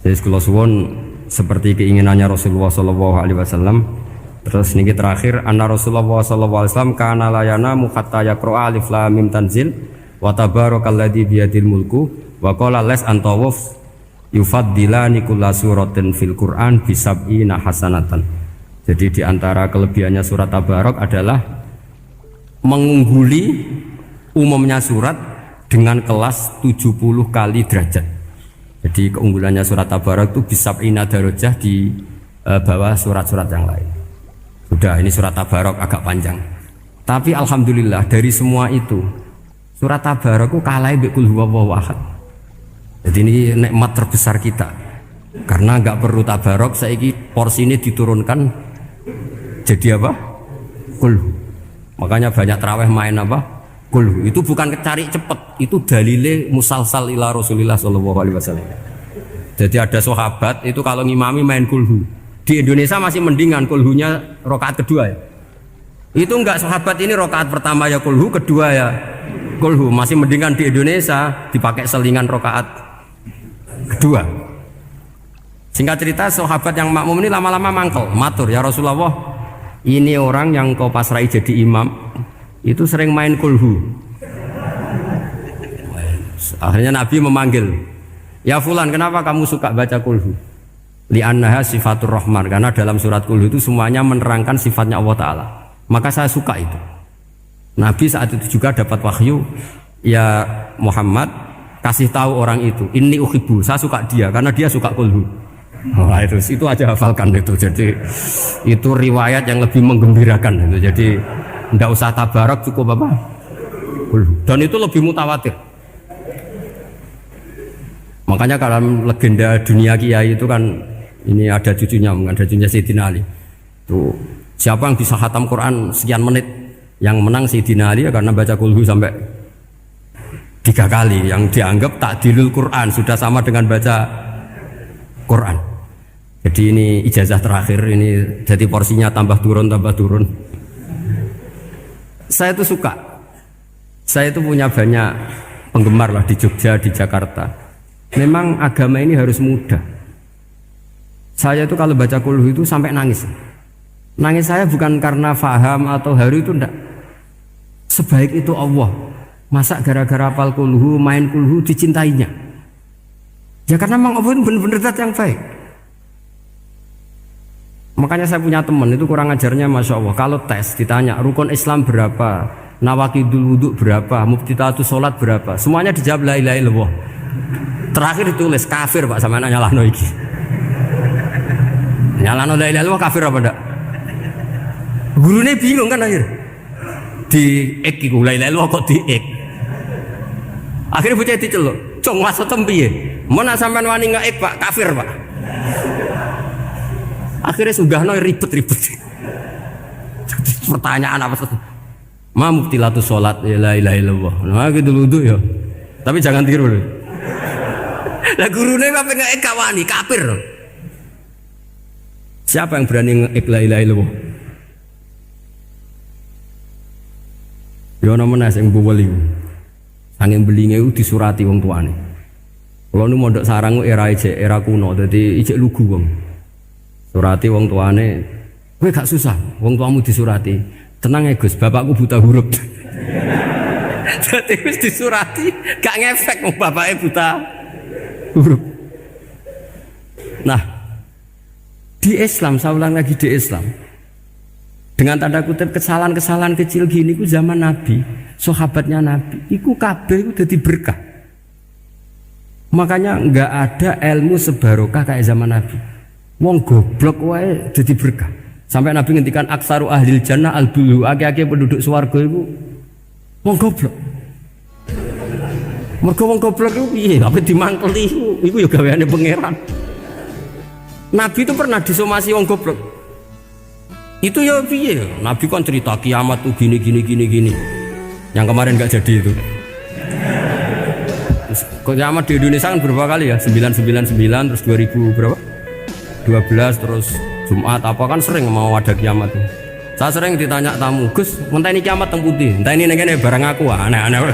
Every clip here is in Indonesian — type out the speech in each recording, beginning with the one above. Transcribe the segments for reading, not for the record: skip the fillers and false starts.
Jadi kula suwun seperti keinginannya Rasulullah sallallahu alaihi wasallam. Terus niki terakhir anna Rasulullah sallallahu alaihi wasallam kana layana hatta yaqra alif lam mim tanzil wa tabarakalladzi biyadil mulku wa qala las antawuf yufaddilani kulla suratin fil Qur'an bisab'ina hasanatan. Jadi di antara kelebihannya surat Tabarok adalah mengungguli umumnya surat dengan kelas 70 kali derajat. Jadi keunggulannya surat Tabarok itu bisab'ina darajah di bawah surat-surat yang lain. Sudah, ini surat Tabarok agak panjang. Tapi alhamdulillah dari semua itu surat Tabarok itu kalah bi qul huwallahu ahad. Jadi ini nikmat terbesar kita. Karena enggak perlu Tabarok, saiki porsi ini diturunkan jadi apa? Qul. Makanya banyak tarawih main apa? Qul. Itu bukan cari cepet, itu dalile musalsal ila Rasulillah sallallahu alaihi wasallam. Jadi ada sahabat itu kalau ngimami main kulhu. Di Indonesia masih mendingan kulhunya rakaat kedua ya. Itu enggak sahabat ini rakaat pertama ya kulhu, kedua ya kulhu. Masih mendingan di Indonesia dipakai selingan rakaat kedua. Singkat cerita sahabat yang makmum ini lama-lama mangkel, matur ya Rasulullah, ini orang yang kau pasrai jadi imam itu sering main kulhu. Akhirnya Nabi memanggil, ya fulan, kenapa kamu suka baca kulhu? Li'annaha sifatur rahman, karena dalam surat kulhu itu semuanya menerangkan sifatnya Allah Ta'ala. Maka saya suka itu. Nabi saat itu juga dapat wahyu, ya Muhammad kasih tahu orang itu, inni uhibbu, saya suka dia karena dia suka kulhu. Nah, itu aja hafalkan itu. Jadi itu riwayat yang lebih menggembirakan itu. Jadi tidak usah Tabarok, cukup apa? Kulhu. Dan itu lebih mutawatir. Makanya kalau legenda dunia kiai itu kan ini ada cucunya Sayyidina Ali. Tuh, siapa yang bisa khatam Quran sekian menit, yang menang Sayyidina Ali ya, karena baca kulhu sampai 3 kali, yang dianggap takdilul Quran, sudah sama dengan baca Quran. Jadi ini ijazah terakhir, ini jadi porsinya tambah turun. Saya itu suka. Saya itu punya banyak penggemar lah di Jogja, di Jakarta. Memang agama ini harus mudah. Saya itu kalau baca kulhu itu sampai nangis. Nangis saya bukan karena faham atau haru, itu enggak. Sebaik itu Allah. Masa gara-gara hafal kulhu, main kulhu dicintainya? Ya karena memang Allah itu benar-benar zat yang baik. Makanya saya punya teman itu kurang ajarnya Masya Allah. Kalau tes ditanya rukun Islam berapa, nawakidul wudhu berapa, muftitatus sholat berapa, semuanya dijawab la ilaha illallah. Terakhir ditulis kafir Pak, sama anak nyalahno iki. Nyalahno la ilaha illallah kafir apa ndak? Gurune bingung kan akhir. Di ek iku la ilaha illallah kok di ek. Akhirnya bocah diceluk, "Cung maksudem piye? Mun sampean wani ngeek Pak, kafir Pak." Akhirnya sugahno ribet-ribet. Pertanyaan apa tuh? Ma mubtilatus sholat ya la ilaha illallah. Nah gitu wudu ya. Tapi jangan tiru loh. Lah gurune kok ngeek kawani kafir. Siapa yang berani ngeek la ilaha illallah? Ya ana meneh sing beli. Angin belinge itu disurati wong tuane. Kalau nu mondok sarang era kuno, jadi ijek lugu wong. Surati wong tuane, kowe gak susah, wong tuamu disurati. Tenang ya Gus, bapakku buta huruf. Jadi wis disurati, gak ngefek wong bapaknya buta huruf. Nah, di Islam, saya ulang lagi di Islam. Dengan tanda kutip kesalahan-kesalahan kecil gini ku zaman Nabi, sahabatnya Nabi, iku kabeh iku dadi berkah. Makanya enggak ada ilmu sebarokah kayak zaman Nabi. Wong goblok wae dadi berkah. Sampai Nabi ngendikan aksaru ahlil jannah al-bulu, akeh-akeh penduduk swarga iku wong goblok. Mergo wong goblok iku piye? Apa dimangkeli iku ya gaweane pangeran. Nabi itu pernah disomasi wong goblok. Itu ya piye? Nabi kan cerita kiamat tuh gini. Yang kemarin nggak jadi itu. Kiamat di Indonesia kan berapa kali ya? 999 terus 2000 berapa? 12 terus Jumat apa kan sering mau ada kiamat. Saya sering ditanya tamu, Gus, entah ini kiamat teng putih, entah ini barang aku aneh-aneh.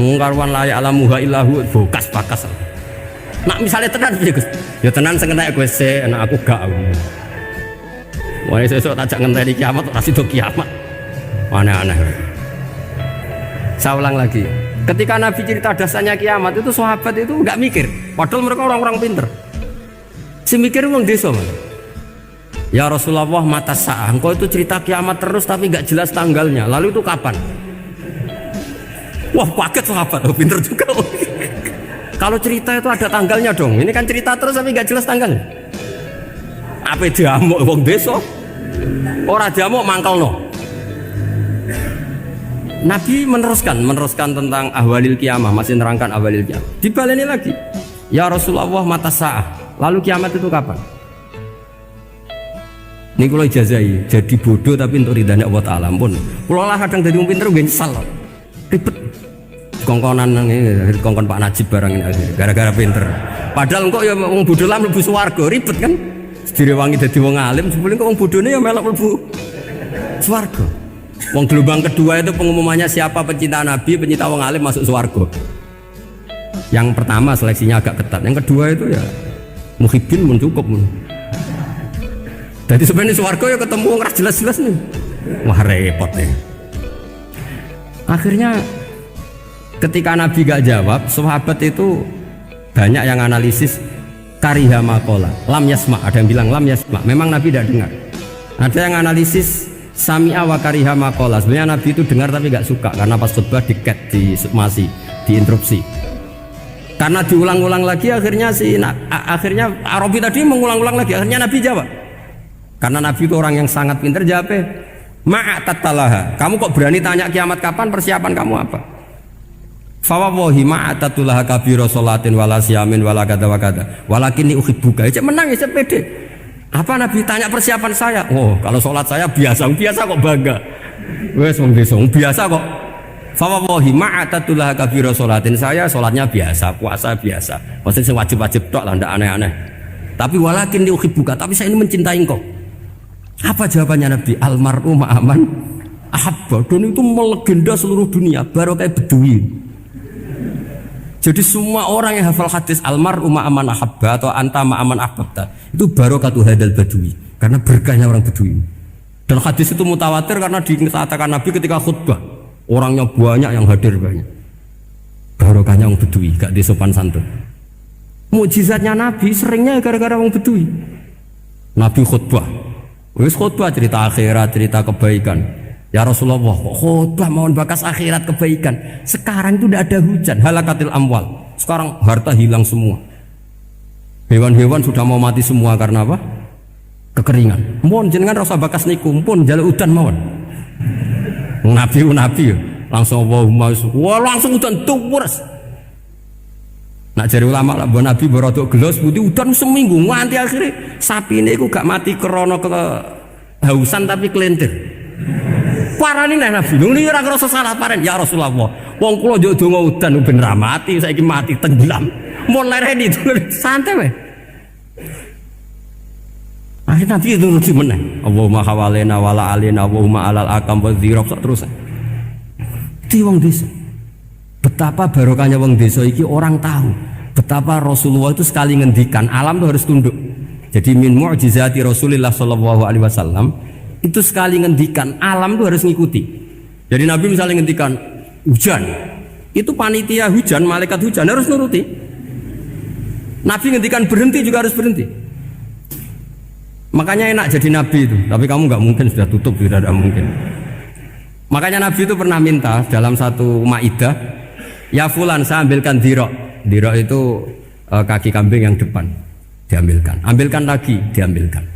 Ngkarwan layak alamuha illahu bokas bakas. Nak misalnya tenan piye Gus? Ya tenan sing entek Gus se, anak aku gak. Wah sesuk tak ngenteni kiamat ora sido kiamat. Aneh-aneh. Saya ulang lagi. Ketika Nabi cerita dasarnya kiamat itu sahabat itu enggak mikir. Padahal mereka orang-orang pinter. Si mikir wong desa. Ya Rasulullah mata sa'ah. Engkau itu cerita kiamat terus tapi enggak jelas tanggalnya. Lalu itu kapan? Wah kaget sahabat. Oh, pinter juga. Kalau cerita itu ada tanggalnya dong. Ini kan cerita terus tapi enggak jelas tanggalnya. Apa diamuk wong desa? Ora diamuk mangkelno. Nabi meneruskan tentang ahwalil kiamah, masih nerangkan ahwalil kiamah. Dibaleni lagi. Ya Rasulullah mata sa'ah. Lalu kiamat itu kapan? Ini kalau ijazai, jadi bodoh tapi untuk ridhanya Allah Ta'ala pun. Kalau lah kadang jadi pinter gue nyesal. Ribet. Kongkonan ini, kongkon Pak Najib barang ini gara-gara pinter. Padahal kok ya wong bodoh lah mlebu swarga, ribet kan? Direwangi dadi wong alim, sebelum kok wong bodone ya melok mlebu swarga. Wong gelombang kedua itu pengumumannya siapa pencinta Nabi, pencinta wong alim masuk swarga. Yang pertama seleksinya agak ketat, yang kedua itu ya muhibbin pun cukup. Jadi sebenarnya swarga ya ketemu ngeras jelas-jelas nih. Wah repot nih. Akhirnya ketika Nabi gak jawab, sahabat itu banyak yang analisis kariha maqala, lam yasma, ada yang bilang lam yasma. Memang Nabi tidak dengar. Ada yang analisis sami'a wa kariha maqala. Sebenarnya Nabi itu dengar tapi gak suka karena pas khutbah masih diinterupsi. Karena diulang-ulang lagi akhirnya akhirnya Arabi tadi mengulang-ulang lagi, akhirnya Nabi jawab. Karena Nabi itu orang yang sangat pintar, jawabnya ma'atatalaha. Kamu kok berani tanya kiamat kapan, persiapan kamu apa? Fawawahi ma'atatulaha kabiro sholatin wala siyamin wala kata wa kata walakinni uhibbuka. Cek menang ya, cek pede. Apa Nabi tanya persiapan saya? Oh kalau sholat saya biasa kok bangga. Wes wong desa biasa kok. Fawawahi ma'atatulaha kabiro sholatin, saya sholatnya biasa, puasa biasa. Maksudnya wajib-wajib tok lah, ndak aneh-aneh. Tapi walakinni uhibbuka, tapi saya ini mencintai engkau. Apa jawabannya Nabi? Almar'u ma'aman ahabba. Dan itu melegenda seluruh dunia, baru kayak Bedui. Jadi semua orang yang hafal hadis almar'u ma'aman ahabba atau anta ma'aman ahbabta, itu barokatu hadal Badui, karena berkahnya orang Bedui. Dan hadis itu mutawatir karena dikatakan Nabi ketika khutbah, orangnya banyak yang hadir banyak. Barokahnya orang Bedui, gak disopan santun. Mukjizatnya Nabi seringnya gara-gara orang Bedui. Nabi khutbah, wis khutbah cerita akhirat, cerita kebaikan. Ya Rasulullah, khutbah mohon bakas akhirat kebaikan. Sekarang itu tidak ada hujan, halakatil amwal. Sekarang harta hilang semua. Hewan-hewan sudah mau mati semua karena apa? Kekeringan. Mohon jenengan rasa bakas niku, pun jaluk udan mawon. Nabi langsung langsung udan tuwurs. Nak jari ulama lah, Nabi berodok gelos putih udan seminggu nganti akhirnya sapi ini aku gak mati krono kehausan tapi kelentir. Parani nih Nabi, ini orang rasa salah paren. Ya Rasulullah, wong kulo jauh dongo udan ben ra mati, saiki mati tenggelam. Mau lereni itu santai weh. Akhirnya Nabi itu lucu meneh. Allahumma hawalena wala alina Allahumma alal akam wa dzirab terus. Di wong desa. Betapa barokahnya wong desa iki orang tahu. Betapa Rasulullah itu sekali ngendikan alam itu harus tunduk. Jadi min mu'jizati Rasulullah sallallahu alaihi wasallam itu sekali ngendikan alam itu harus ngikuti. Jadi Nabi misalnya ngendikan hujan, itu panitia hujan, malaikat hujan harus nuruti. Nabi ngendikan berhenti juga harus berhenti. Makanya enak jadi Nabi itu. Tapi kamu nggak mungkin, sudah tutup, sudah tidak mungkin. Makanya Nabi itu pernah minta dalam satu maidah, ya fulan saya ambilkan dirok. Dirok itu kaki kambing yang depan, diambilkan. Ambilkan lagi, diambilkan.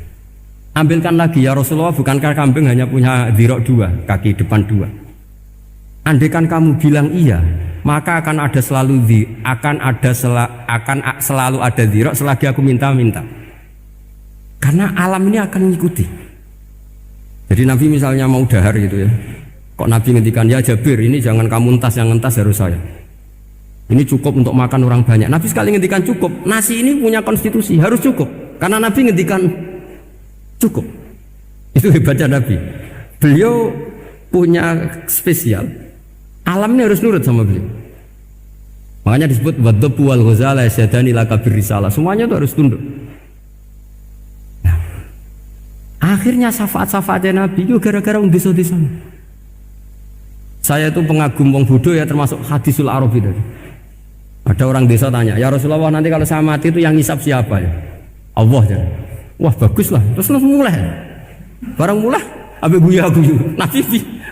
Ambilkan lagi ya Rasulullah, bukankah kambing hanya punya dirok dua, kaki depan dua? Andaikan kamu bilang iya, maka akan selalu ada dirok selagi aku minta-minta. Karena alam ini akan mengikuti. Jadi Nabi misalnya mau dahar gitu ya, kok Nabi ngendikan ya Jabir, ini jangan kamu entas, yang entas harus saya. Ini cukup untuk makan orang banyak. Nabi sekali ngendikan cukup. Nasi ini punya konstitusi, harus cukup. Karena Nabi ngendikan cukup. Itu hebatnya Nabi. Beliau punya spesial. Alam ini harus nurut sama beliau. Makanya disebut wadhabu wal ghazala yasyadani laka birrisalah. Semuanya itu harus tunduk. Nah, akhirnya syafaat-syafaatnya Nabi itu gara-gara wong desa-desa. Saya itu pengagum wong Bodoh ya, termasuk hadisul Arabi tadi. Ada orang desa tanya, "Ya Rasulullah, nanti kalau saya mati itu yang ngisap siapa ya?" Allah ya. Wah, bagus lah. Terus langsung mulai. Barang mulai abe guyu-guyu. Nabi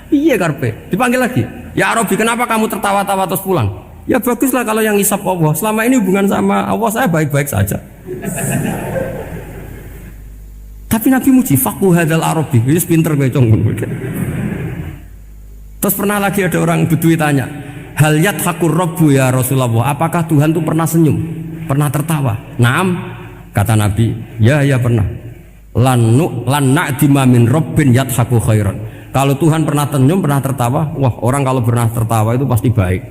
piye karepe? Dipanggil lagi. "Ya Arabi, kenapa kamu tertawa-tawa terus pulang?" "Ya baguslah kalau yang ngisap Allah. Selama ini hubungan sama Allah saya baik-baik saja." Tapi Nabi muji faqhu hadzal Arabi. Wis pinter kowe cong. Terus pernah lagi ada orang Bedui tanya, "Hal yadhakur rabbu ya Rasulullah? Apakah Tuhan itu pernah senyum? Pernah tertawa?" "Naam," kata Nabi. Ya pernah. Lan na'dima min rabbin yadhaku khairan. Kalau Tuhan pernah senyum, pernah tertawa, wah orang kalau pernah tertawa itu pasti baik.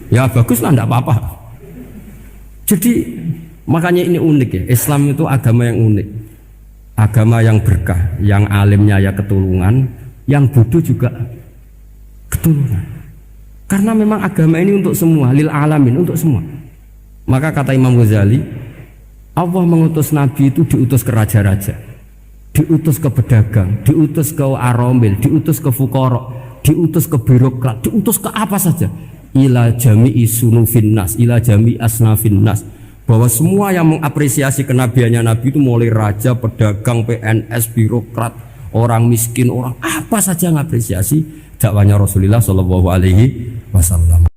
Ya baguslah, enggak apa-apa. Jadi makanya ini unik ya. Islam itu agama yang unik. Agama yang berkah, yang alimnya ya ketulungan, yang bodoh juga ketulungan. Karena memang agama ini untuk semua, lil alamin, untuk semua. Maka kata Imam Ghazali, Allah mengutus Nabi itu diutus ke raja-raja, diutus ke pedagang, diutus ke aromil, diutus ke fukara, diutus ke birokrat, diutus ke apa saja. Ila jami'i sunufin nas, ila jami'i asnafin nas. Bahwa semua yang mengapresiasi kenabiannya Nabi itu mulai raja, pedagang, PNS, birokrat, orang miskin, orang apa saja mengapresiasi dakwahnya Rasulullah Shallallahu Alaihi Wasallam.